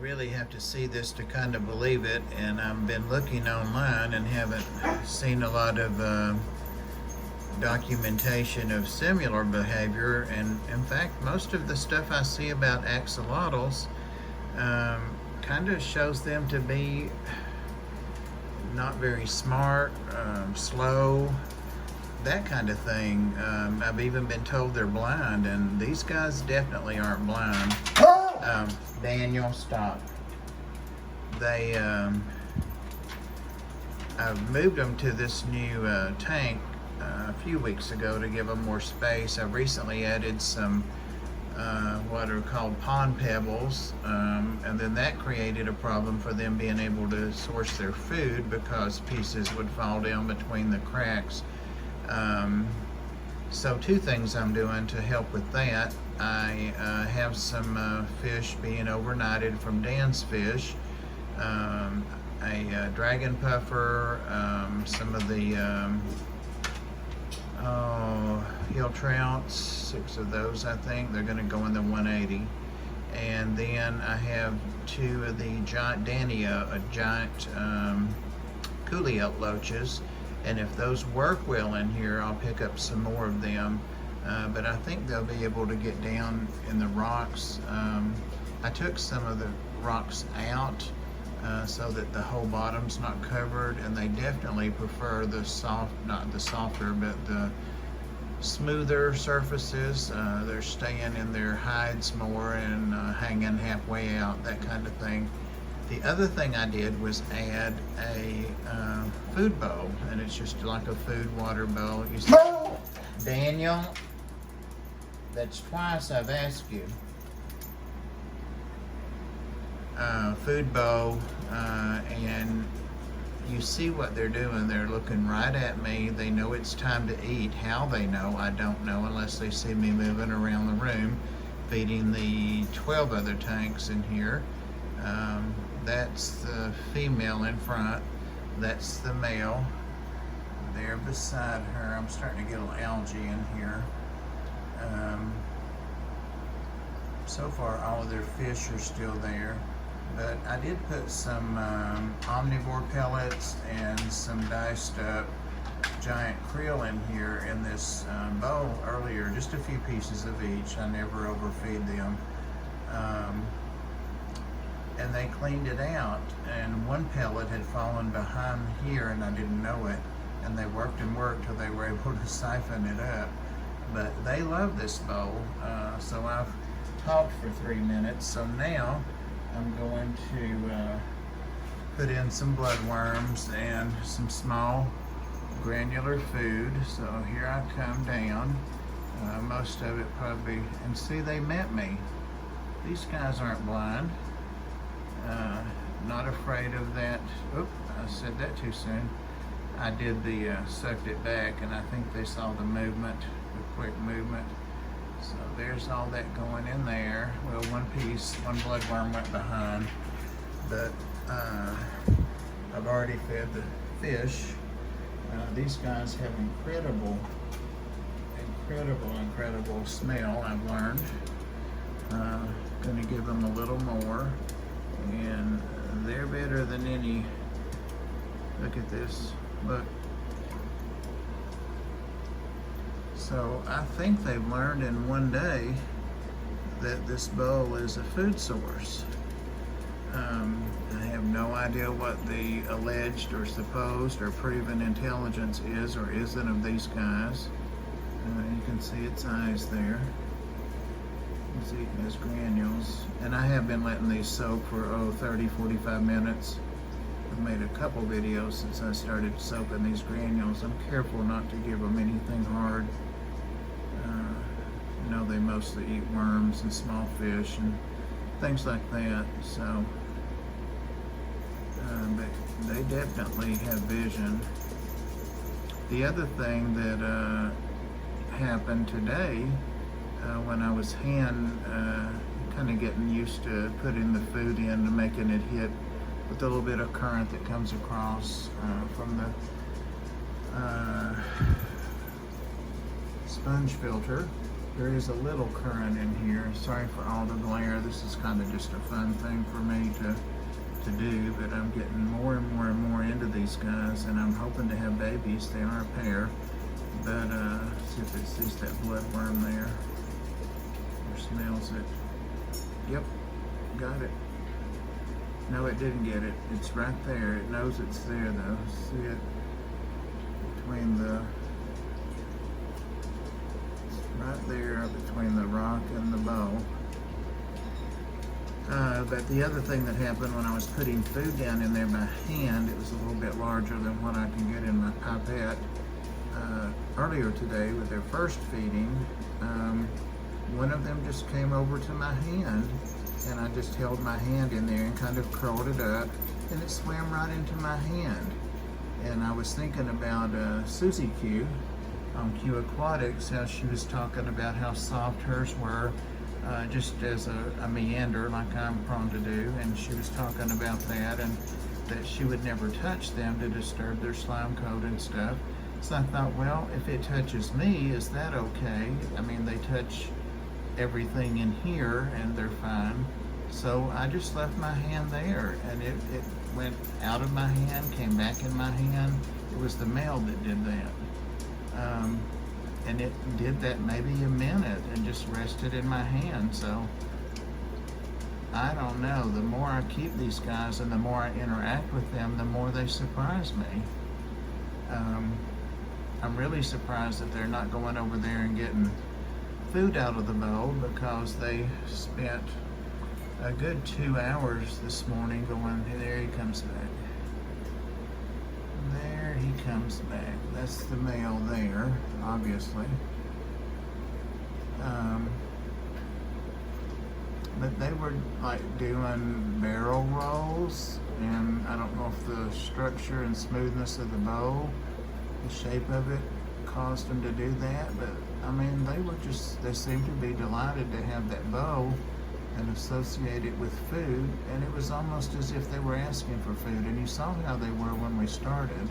really have to see this to kind of believe it, and I've been looking online and haven't seen a lot of documentation of similar behavior. And in fact, most of the stuff I see about axolotls kind of shows them to be not very smart, slow, that kind of thing. I've even been told they're blind, and these guys definitely aren't blind. Daniel, stop. They, I've moved them to this new tank a few weeks ago to give them more space. I've recently added some what are called pond pebbles, and then that created a problem for them being able to source their food because pieces would fall down between the cracks. So two things I'm doing to help with that. I have some fish being overnighted from Dan's Fish, a dragon puffer, some of the hill trouts, 6 of those I think. They're going to go in the 180. And then I have 2 of the giant Dania, giant Couliot loaches. And if those work well in here, I'll pick up some more of them. But I think they'll be able to get down in the rocks. I took some of the rocks out so that the whole bottom's not covered, and they definitely prefer the soft, not the softer, but the smoother surfaces. They're staying in their hides more and hanging halfway out, that kind of thing. The other thing I did was add a food bowl, and it's just like a food water bowl. You see, Daniel, that's twice I've asked you. Food bowl, and you see what they're doing. They're looking right at me. They know it's time to eat. How they know, I don't know, unless they see me moving around the room, feeding the 12 other tanks in here. That's the female in front. That's the male there beside her. I'm starting to get a little algae in here. So far, all of their fish are still there. But I did put some omnivore pellets and some diced up giant krill in here in this bowl earlier, just a few pieces of each. I never overfeed them. And they cleaned it out, and one pellet had fallen behind here and I didn't know it, and they worked and worked till they were able to siphon it up. But they love this bowl, so I've talked for 3 minutes. So now I'm going to put in some bloodworms and some small granular food. So here I come down. Most of it probably, and see, they met me. These guys aren't blind. Not afraid of that. Oop, I said that too soon. I did the sucked it back, and I think they saw the movement, the quick movement. So there's all that going in there. Well, one bloodworm went behind, but I've already fed the fish. These guys have incredible smell, I've learned. Gonna give them a little more, and they're better than any. Look at this, look. So I think they've learned in one day that this bowl is a food source. I have no idea what the alleged or supposed or proven intelligence is or isn't of these guys. You can see its eyes there. It's eating his granules. And I have been letting these soak for 30, 45 minutes. I've made a couple videos since I started soaking these granules. I'm careful not to give them anything hard. You know, they mostly eat worms and small fish and things like that. So, but they definitely have vision. The other thing that happened today, when I was kind of getting used to putting the food in and making it hit with a little bit of current that comes across from the sponge filter. There is a little current in here. Sorry for all the glare. This is kind of just a fun thing for me to do, but I'm getting more and more and more into these guys, and I'm hoping to have babies. They are a pair, but see if it sees that bloodworm there or smells it. Yep, got it. No, it didn't get it. It's right there. It knows it's there though. See it between the, right there between the rock and the bowl. But the other thing that happened when I was putting food down in there by hand, it was a little bit larger than what I can get in my pipette. Earlier today with their first feeding, one of them just came over to my hand, and I just held my hand in there and kind of curled it up, and it swam right into my hand. And I was thinking about Susie Q on Q Aquatics, how she was talking about how soft hers were, just as a meander like I'm prone to do, and she was talking about that, and that she would never touch them to disturb their slime coat and stuff. So I thought, well, if it touches me, is that okay? I mean, they touch everything in here and they're fine. So I just left my hand there, and it went out of my hand, came back in my hand. It was the male that did that. And it did that maybe a minute and just rested in my hand. So I don't know, the more I keep these guys and the more I interact with them, the more they surprise me. I'm really surprised that they're not going over there and getting food out of the bowl, because they spent a good 2 hours this morning going, there he comes back. There he comes back. That's the male there, obviously. But they were like doing barrel rolls, and I don't know if the structure and smoothness of the bowl, the shape of it, caused them to do that, but I mean, they seemed to be delighted to have that bowl and associate it with food, and it was almost as if they were asking for food. And you saw how they were when we started,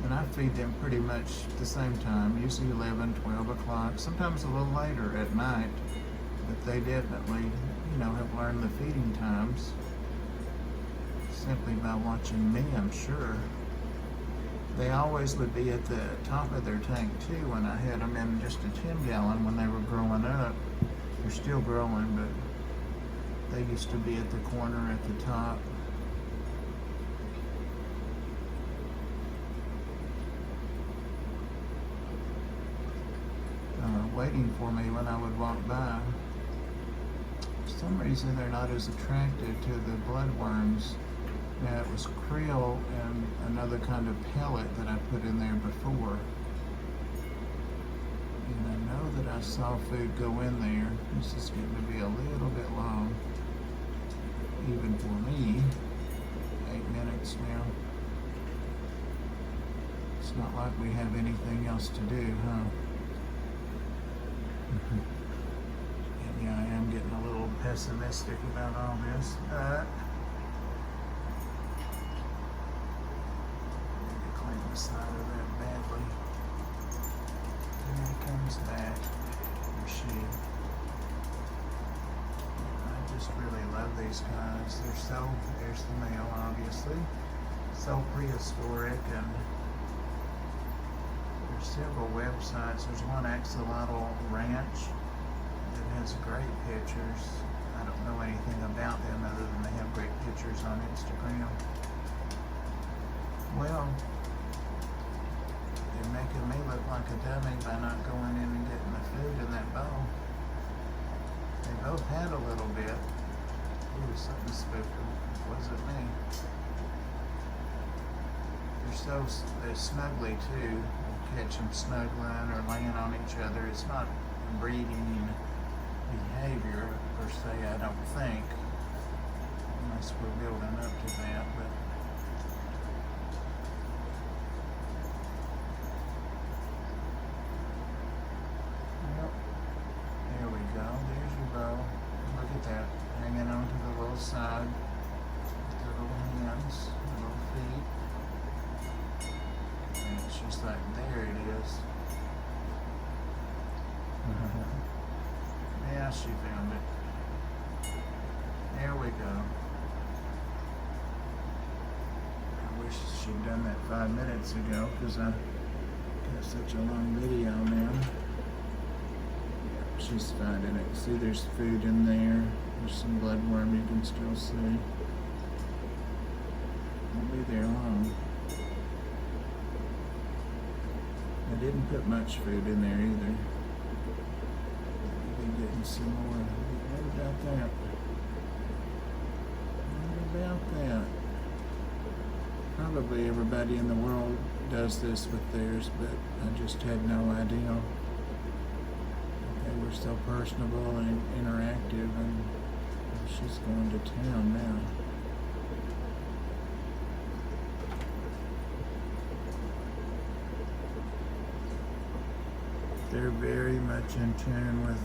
and I feed them pretty much the same time, usually 11, 12 o'clock, sometimes a little later at night, but they definitely, have learned the feeding times simply by watching me, I'm sure. They always would be at the top of their tank too when I had them in just a 10-gallon when they were growing up. They're still growing, but they used to be at the corner at the top. Waiting for me when I would walk by. For some reason, they're not as attracted to the bloodworms. Now, it was krill and another kind of pellet that I put in there before. And I know that I saw food go in there. This is getting to be a little bit long, even for me. 8 minutes now. It's not like we have anything else to do, huh? And yeah, I am getting a little pessimistic about all this, but the side of that badly. Here he comes back, or she. I just really love these guys. There's the male, obviously, so prehistoric, and there's several websites. There's one, Axolotl Ranch, that has great pictures. I don't know anything about them other than they have great pictures on Instagram. Well, they're making me look like a dummy by not going in and getting the food in that bowl. They both had a little bit. Ooh, something spooky. Wasn't me. They're snuggly too. You catch them snuggling or laying on each other. It's not breeding behavior per se, I don't think, unless we're building up to that. But there we go. There's your bow. Look at that, hanging onto the little side with the little hands, the little feet. And it's just like, there it is. we go. I wish she'd done that 5 minutes ago because I got such a long video now. Yep, she's finding it. See, there's food in there. There's some bloodworm you can still see. Won't be there long. I didn't put much food in there either. Maybe getting some more. What about that? What about that? Probably everybody in the world does this with theirs, but I just had no idea. They were so personable and interactive, and she's going to town now. They're very much in tune with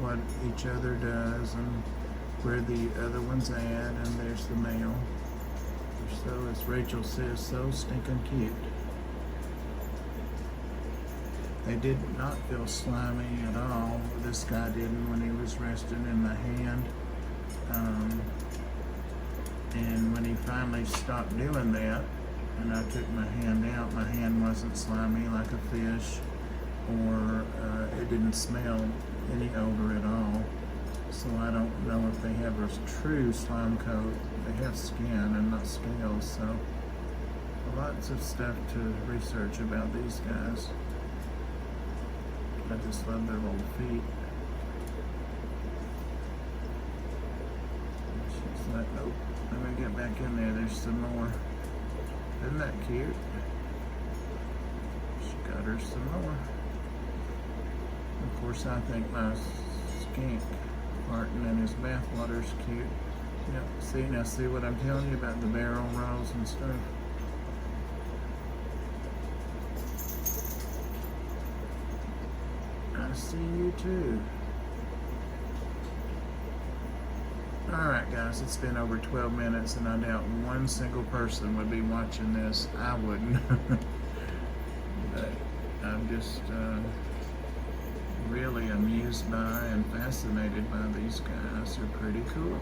what each other does and where the other one's at, and there's the male. They're so, as Rachel says, so stinking cute. They did not feel slimy at all. This guy didn't when he was resting in my hand. And when he finally stopped doing that, and I took my hand out, my hand wasn't slimy like a fish, or it didn't smell any odor at all. So I don't know if they have a true slime coat. They have skin and not scales, so lots of stuff to research about these guys. I just love their little feet. She's like, nope, let me get back in there, there's some more. Isn't that cute? She got her some more. Of course, I think my skink farting in his bathwater's cute. Yep, see what I'm telling you about the barrel rolls and stuff? I see you too. Alright guys, it's been over 12 minutes and I doubt one single person would be watching this. I wouldn't. But I'm just really amused by and fascinated by these guys. They're pretty cool.